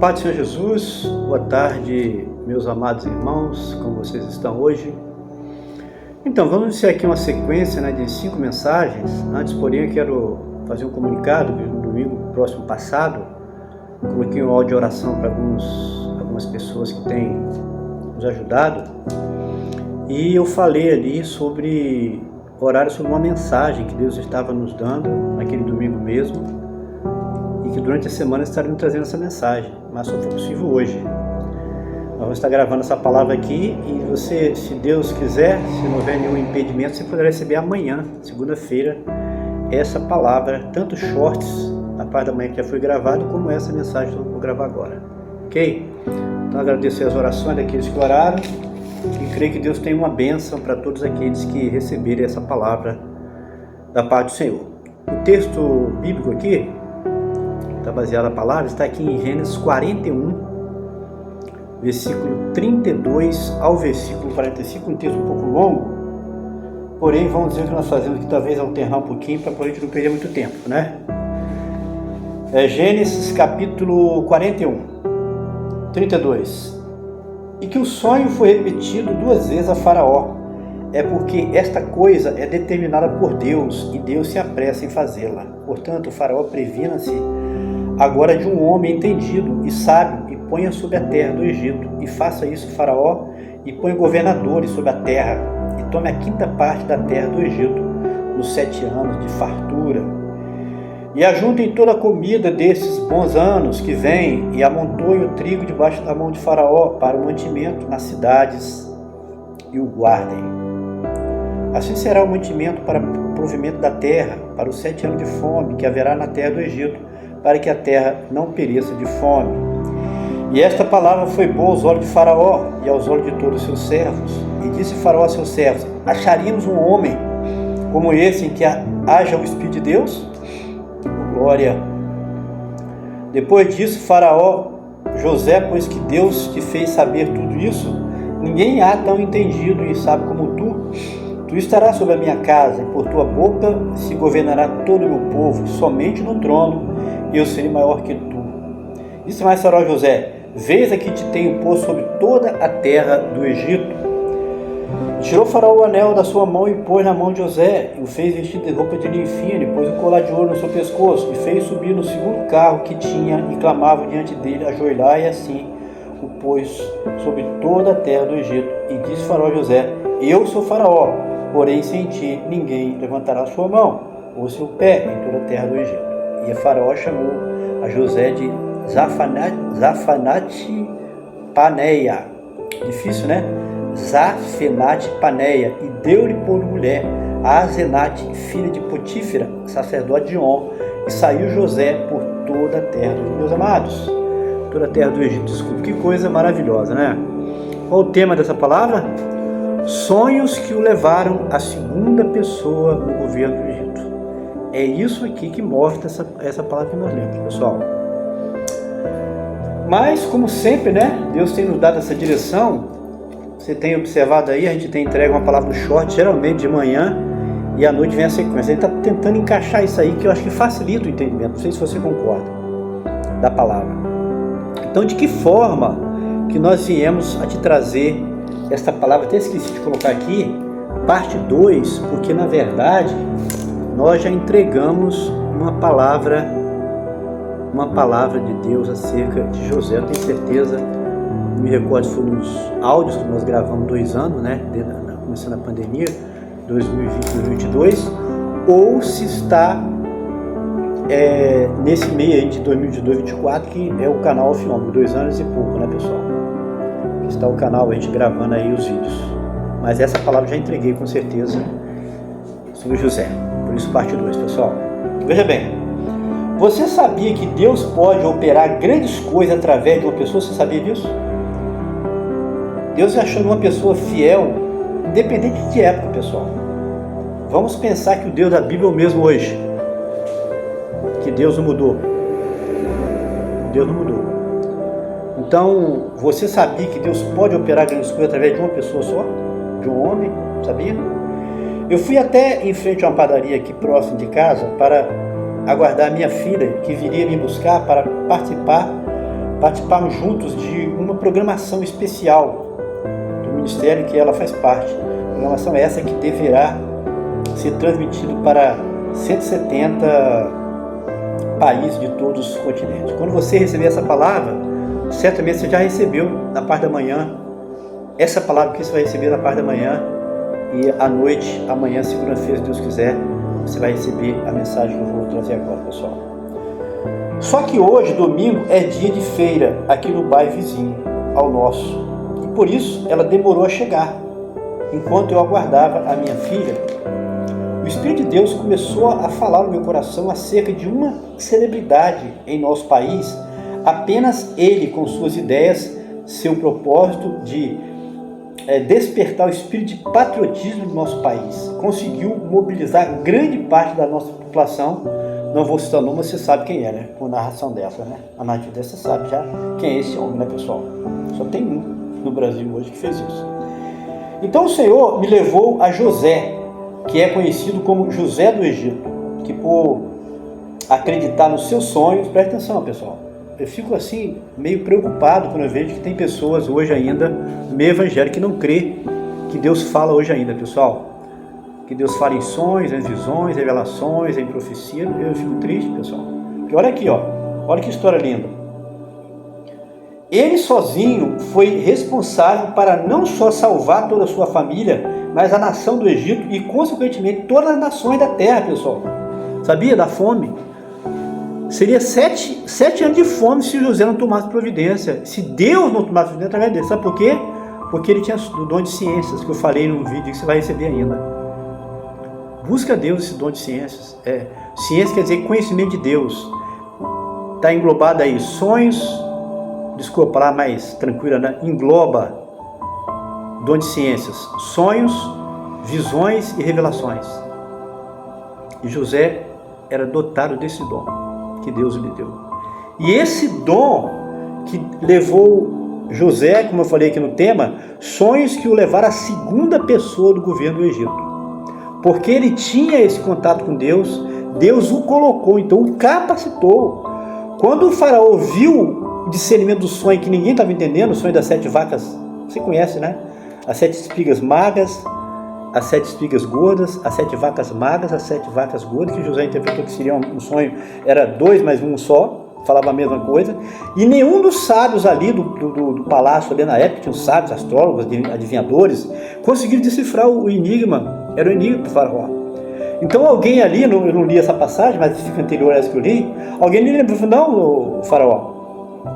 paz do Senhor Jesus, boa tarde, meus amados irmãos, como vocês estão hoje? Então, vamos iniciar aqui uma sequência de 5 mensagens. Antes, porém, eu quero fazer um comunicado que no domingo próximo passado, coloquei um áudio de oração para algumas pessoas que têm nos ajudado, e eu falei ali sobre uma mensagem que Deus estava nos dando naquele domingo mesmo, e que durante a semana estaremos trazendo essa mensagem, mas só foi possível hoje. Nós vamos estar gravando essa palavra aqui, e você, se Deus quiser, se não houver nenhum impedimento, você poderá receber amanhã, segunda-feira, essa palavra, tanto shorts na parte da manhã que já foi gravado, como essa mensagem que eu vou gravar agora, ok? Então agradecer as orações daqueles que oraram, e creio que Deus tem uma bênção para todos aqueles que receberem essa palavra da parte do Senhor. O texto bíblico aqui, está baseado na palavra, está aqui em Gênesis 41, versículo 32 ao versículo 45, um texto um pouco longo, porém vamos dizer o que nós fazemos aqui, talvez alternar um pouquinho para a gente não perder muito tempo, né? Gênesis capítulo 41, 32. E que o sonho foi repetido 2 vezes a Faraó, é porque esta coisa é determinada por Deus, e Deus se apressa em fazê-la. Portanto, o Faraó previna-se agora de um homem entendido e sábio, e ponha sobre a terra do Egito, e faça isso Faraó, e ponha governadores sobre a terra, e tome a 5ª parte da terra do Egito, nos 7 anos de fartura, e ajuntem toda a comida desses bons anos que vêm, e amontoe o trigo debaixo da mão de Faraó, para o mantimento nas cidades, e o guardem. Assim será o mantimento para o provimento da terra, para os 7 anos de fome que haverá na terra do Egito, para que a terra não pereça de fome. E esta palavra foi boa aos olhos de Faraó e aos olhos de todos os seus servos. E disse Faraó a seus servos: acharíamos um homem como esse em que haja o Espírito de Deus? Glória. Depois disso, Faraó, José, pois que Deus te fez saber tudo isso, ninguém há tão entendido e sabe como tu. Tu estarás sobre a minha casa, e por tua boca se governará todo o meu povo, somente no trono, e eu serei maior que tu. Disse mais Faraó a José: vês aqui te tenho posto sobre toda a terra do Egito. Tirou Faraó o anel da sua mão e pôs na mão de José, e o fez vestir de roupa de linho fino, e pôs um colar de ouro no seu pescoço, e fez subir no segundo carro que tinha, e clamava diante dele: ajoelhai, e assim o pôs sobre toda a terra do Egito. E disse Faraó a José: eu sou Faraó, porém sem ti ninguém levantará sua mão ou seu pé em toda a terra do Egito. E Faraó chamou a José de Zafenate Paneia, difícil, né? Zafenate Paneia, e deu-lhe por mulher a Asenate, filha de Potífera, sacerdote de On, e saiu José por toda a terra dos meus amados, toda a terra do Egito. Desculpa, que coisa maravilhosa, né? Qual o tema dessa palavra? Sonhos que o levaram à 2ª pessoa no governo do Egito. É isso aqui que mostra essa palavra que nós lemos, pessoal. Mas, como sempre, né? Deus tem nos dado essa direção. Você tem observado aí, a gente tem entregue uma palavra no short, geralmente de manhã, e à noite vem a sequência. Ele está tentando encaixar isso aí, que eu acho que facilita o entendimento. Não sei se você concorda, da palavra. Então, de que forma que nós viemos a te trazer esta palavra? Até esqueci de colocar aqui, parte 2, porque na verdade nós já entregamos uma palavra de Deus acerca de José. Eu tenho certeza, me recordo, foi nos áudios que nós gravamos 2 anos, né, começando a pandemia, 2020, 2022, ou se está nesse meio aí de 2022, 2024, que é o canal Off-Homem, 2 anos e pouco, né, pessoal? Está o canal, a gente gravando aí os vídeos. Mas essa palavra já entreguei com certeza sobre José. Por isso, parte 2, pessoal. Veja bem, você sabia que Deus pode operar grandes coisas através de uma pessoa? Você sabia disso? Deus achou uma pessoa fiel, independente de época, pessoal. Vamos pensar que o Deus da Bíblia é o mesmo hoje. Que Deus não mudou. Deus não mudou. Então, você sabia que Deus pode operar grandes coisas através de uma pessoa só? De um homem? Sabia? Eu fui até em frente a uma padaria aqui próximo de casa para aguardar a minha filha, que viria me buscar para participar participarmos juntos de uma programação especial do ministério que ela faz parte. A programação essa que deverá ser transmitida para 170 países de todos os continentes. Quando você receber essa palavra, certamente você já recebeu na parte da manhã, essa palavra que você vai receber na parte da manhã, e à noite, amanhã, segunda-feira, se Deus quiser, você vai receber a mensagem que eu vou trazer agora, pessoal. Só que hoje, domingo, é dia de feira aqui no bairro vizinho ao nosso, e por isso ela demorou a chegar. Enquanto eu aguardava a minha filha, o Espírito de Deus começou a falar no meu coração acerca de uma celebridade em nosso país. Apenas ele, com suas ideias, seu propósito de despertar o espírito de patriotismo do nosso país, conseguiu mobilizar grande parte da nossa população. Não vou citar o nome, você sabe quem é, né? Com a narração dessa, né? A narrativa dessa sabe já quem é esse homem, né, pessoal? Só tem um no Brasil hoje que fez isso. Então o Senhor me levou a José, que é conhecido como José do Egito, que por acreditar nos seus sonhos, presta atenção, pessoal, eu fico assim meio preocupado quando eu vejo que tem pessoas hoje ainda no meio evangélico que não crê que Deus fala hoje ainda, pessoal, que Deus fala em sonhos, em visões, revelações, em profecia. Eu fico triste, pessoal, porque olha aqui, ó, olha que história linda. Ele sozinho foi responsável para não só salvar toda a sua família, mas a nação do Egito e, consequentemente, todas as nações da terra, pessoal. Sabia da fome? Seria 7 anos de fome se José não tomasse providência, se Deus não tomasse providência através dele. Sabe por quê? Porque ele tinha o dom de ciências, que eu falei num vídeo que você vai receber ainda. Busca a Deus esse dom de ciências. Ciência quer dizer conhecimento de Deus. Está englobado aí sonhos, desculpa a palavra mais tranquila, né? Engloba dom de ciências, sonhos, visões e revelações. E José era dotado desse dom que Deus lhe deu. E esse dom que levou José, como eu falei aqui no tema, sonhos que o levaram à segunda pessoa do governo do Egito. Porque ele tinha esse contato com Deus, Deus o colocou, então o capacitou. Quando o faraó viu o discernimento do sonho que ninguém estava entendendo, o sonho das 7 vacas, você conhece, né? As 7 espigas magras, as 7 espigas gordas, as 7 vacas magras, as 7 vacas gordas, que José interpretou que seria um sonho, era 2 mais 1 só, falava a mesma coisa, e nenhum dos sábios ali do palácio, ali na época, tinha os sábios, astrólogos, adivinhadores, conseguiram decifrar o enigma, era o enigma do faraó. Então alguém ali, eu não li essa passagem, mas fica anterior a essa que eu li, alguém lhe lembrou, não, faraó,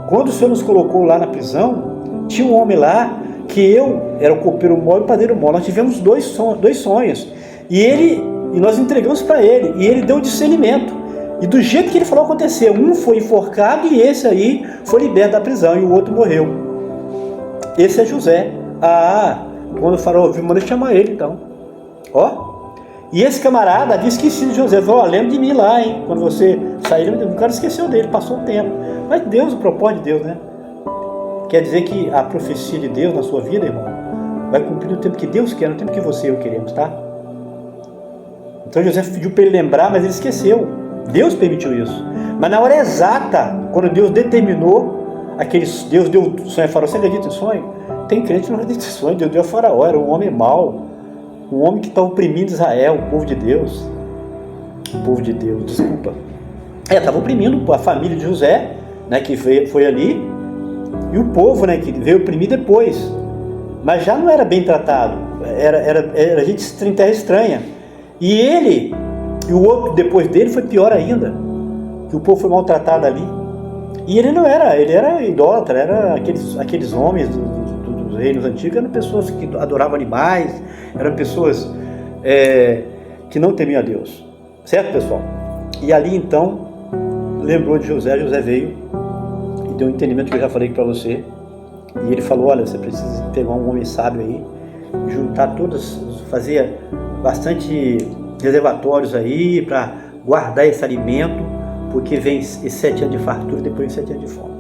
quando o Senhor nos colocou lá na prisão, tinha um homem lá, que eu era o copeiro mau e o padeiro mau. Nós tivemos dois sonhos. E nós entregamos para ele. E ele deu discernimento. E do jeito que ele falou aconteceu. Um foi enforcado e esse aí foi liberto da prisão. E o outro morreu. Esse é José. Quando o faraó ouviu, manda chamar ele então. E esse camarada havia esquecido de José. Falou, lembra de mim lá, hein? Quando você saiu, o cara esqueceu dele. Passou um tempo. Mas Deus, o propósito de Deus, né? Quer dizer que a profecia de Deus na sua vida, irmão, vai cumprir no tempo que Deus quer, no tempo que você e eu queremos, tá? Então José pediu para ele lembrar, mas ele esqueceu. Deus permitiu isso. Mas na hora exata, quando Deus determinou, Deus deu o sonho a faraó. Você acredita em sonho? Tem crente que não acredita em sonho. Deus deu a faraó, era um homem mau, um homem que está oprimindo Israel, o povo de Deus. O povo de Deus, desculpa. Estava oprimindo a família de José, né, que foi ali. E o povo, né, que veio oprimir depois, mas já não era bem tratado, era gente em terra estranha. E ele, e o outro depois dele foi pior ainda, que o povo foi maltratado ali. E ele não era, ele era idólatra, era aqueles homens dos reinos antigos, eram pessoas que adoravam animais, eram pessoas que não temiam a Deus. Certo, pessoal? E ali então, lembrou de José veio deu um entendimento que eu já falei para você, e ele falou, olha, você precisa pegar um homem sábio aí, juntar todos, fazer bastante reservatórios aí para guardar esse alimento, porque vem esses 7 anos de fartura e depois 7 anos de fome.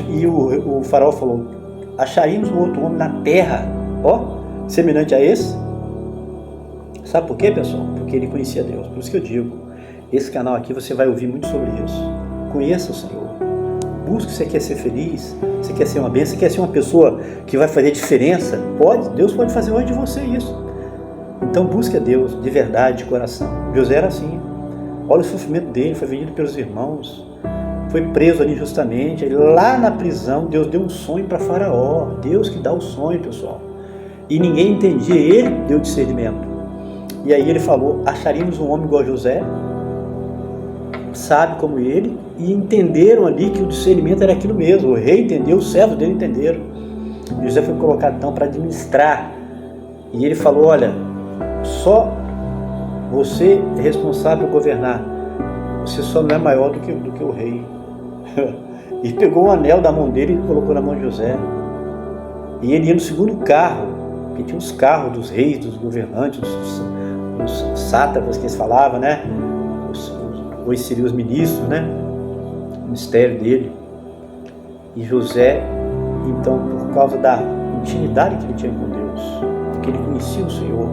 E o faraó falou, acharíamos um outro homem na terra, semelhante a esse? Sabe por quê, pessoal? Porque ele conhecia Deus. Por isso que eu digo, esse canal aqui você vai ouvir muito sobre isso. Conheça o Senhor. busca, você quer ser feliz, você quer ser uma bênção, você quer ser uma pessoa que vai fazer diferença, Deus pode fazer hoje de você isso. Então busque a Deus de verdade, de coração. José era assim. Olha o sofrimento dele, foi vendido pelos irmãos, foi preso ali justamente. Lá na prisão, Deus deu um sonho para Faraó. Deus que dá o sonho, pessoal. E ninguém entendia, ele deu discernimento. E aí ele falou, acharíamos um homem igual a José, sábio como ele, e entenderam ali que o discernimento era aquilo mesmo. O rei entendeu, os servos dele entenderam. José foi colocado então para administrar. E ele falou, olha, só você é responsável por governar. Você só não é maior do que o rei. E pegou o anel da mão dele e colocou na mão de José. E ele ia no segundo carro, que tinha os carros dos reis, dos governantes, dos sátrapas que eles falavam, né? Hoje seriam os ministros, né? O ministério dele. E José, então, por causa da intimidade que ele tinha com Deus, porque ele conhecia o Senhor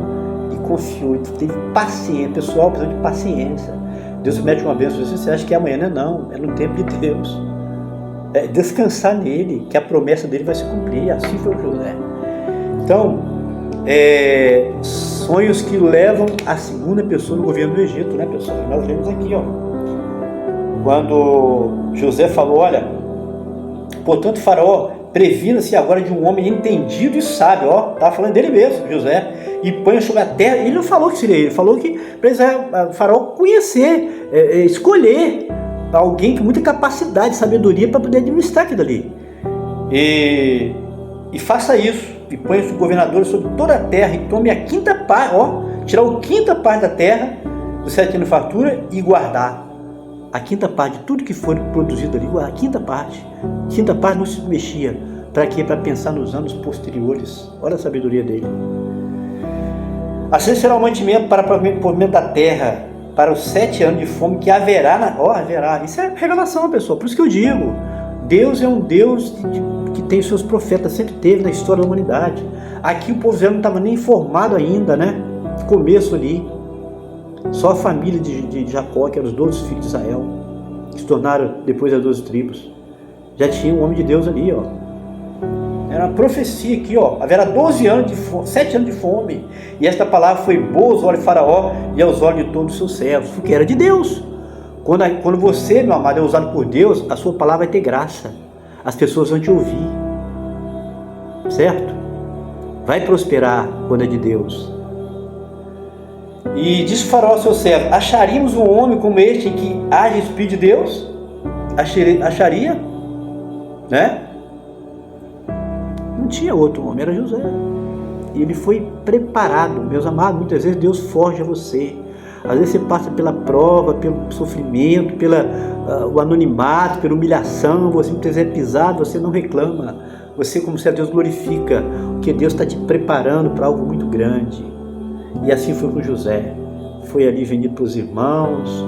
e confiou, e teve paciência. Pessoal, precisa de paciência. Deus mete uma bênção, você acha que é amanhã, não, é no tempo de Deus. É descansar nele, que a promessa dele vai se cumprir. Assim foi o José. Então, sonhos que levam a segunda pessoa no governo do Egito, né, pessoal? Nós vemos aqui, ó, quando José falou, olha, portanto, Faraó, previna-se agora de um homem entendido e sábio, ó, estava falando dele mesmo, José, e põe sobre a terra. Ele não falou que seria ele, falou que precisa Faraó conhecer, escolher alguém com muita capacidade, sabedoria para poder administrar aquilo ali. E faça isso, e ponha os governadores sobre toda a terra, e tome a quinta parte, ó, tirar a quinta parte da terra, do 7 anos de fartura, e guardar a quinta parte de tudo que for produzido ali, a quinta parte não se mexia. Para quê? Para pensar nos anos posteriores. Olha a sabedoria dele. Assim será o mantimento para o movimento da terra, para os 7 anos de fome que haverá, haverá. Isso é revelação, pessoal. Por isso que eu digo, Deus é um Deus que tem os seus profetas, sempre teve na história da humanidade. Aqui o povo Israel não estava nem formado ainda, né? Começo ali. Só a família de Jacó, que eram os 12 filhos de Israel, que se tornaram depois as 12 tribos. Já tinha um homem de Deus ali, ó. Era uma profecia aqui, ó. Haverá 12 anos de fome, 7 anos de fome. E esta palavra foi boa aos olhos de Faraó e aos olhos de todos os seus servos, porque era de Deus. Quando você, meu amado, é usado por Deus, a sua palavra vai ter graça. As pessoas vão te ouvir. Certo? Vai prosperar quando é de Deus. E disse Faraó ao seu servo, acharíamos um homem como este que age espírito de Deus? Acharia? Né? Não tinha outro homem, era José. E ele foi preparado, meus amados. Muitas vezes Deus forja você. Às vezes você passa pela prova, pelo sofrimento, o anonimato, pela humilhação. Você muitas vezes é pisado, você não reclama. Você, como se a Deus glorifica, porque Deus está te preparando para algo muito grande. E assim foi com José. Foi ali vendido para os irmãos,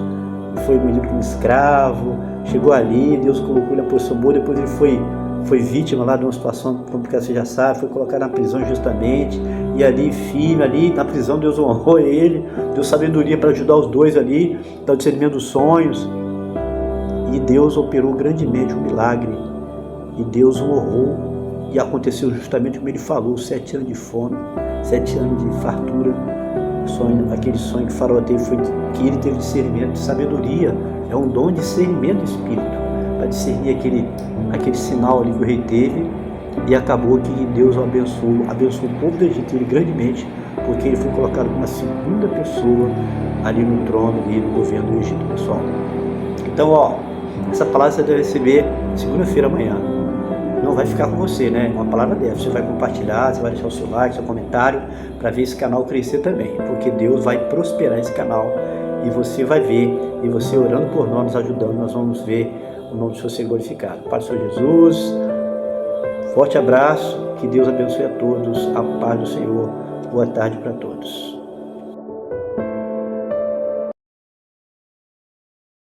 foi vendido como escravo, chegou ali, Deus colocou ele na posição boa, depois ele foi vítima lá de uma situação, como você já sabe, foi colocado na prisão injustamente, e ali firme, ali na prisão Deus honrou ele, deu sabedoria para ajudar os dois ali, dar o discernimento dos sonhos, e Deus operou grandemente um milagre, e Deus o honrou, e aconteceu justamente como ele falou, 7 anos de fome, 7 anos de fartura. Aquele sonho que Faraó teve foi que ele teve discernimento de sabedoria, é um dom de discernimento do Espírito, para discernir aquele sinal ali que o rei teve, e acabou que Deus o abençoou o povo do Egito ele grandemente, porque ele foi colocado como uma segunda pessoa ali no trono, ali no governo do Egito, pessoal. Então, ó, essa palavra você deve receber segunda-feira amanhã. Não vai ficar com você, né? Uma palavra dessa. Você vai compartilhar, você vai deixar o seu like, seu comentário, para ver esse canal crescer também. Porque Deus vai prosperar esse canal e você vai ver, e você orando por nós, nos ajudando, nós vamos ver o nome do Senhor ser glorificado. Pai do Senhor Jesus, forte abraço, que Deus abençoe a todos, a paz do Senhor. Boa tarde para todos.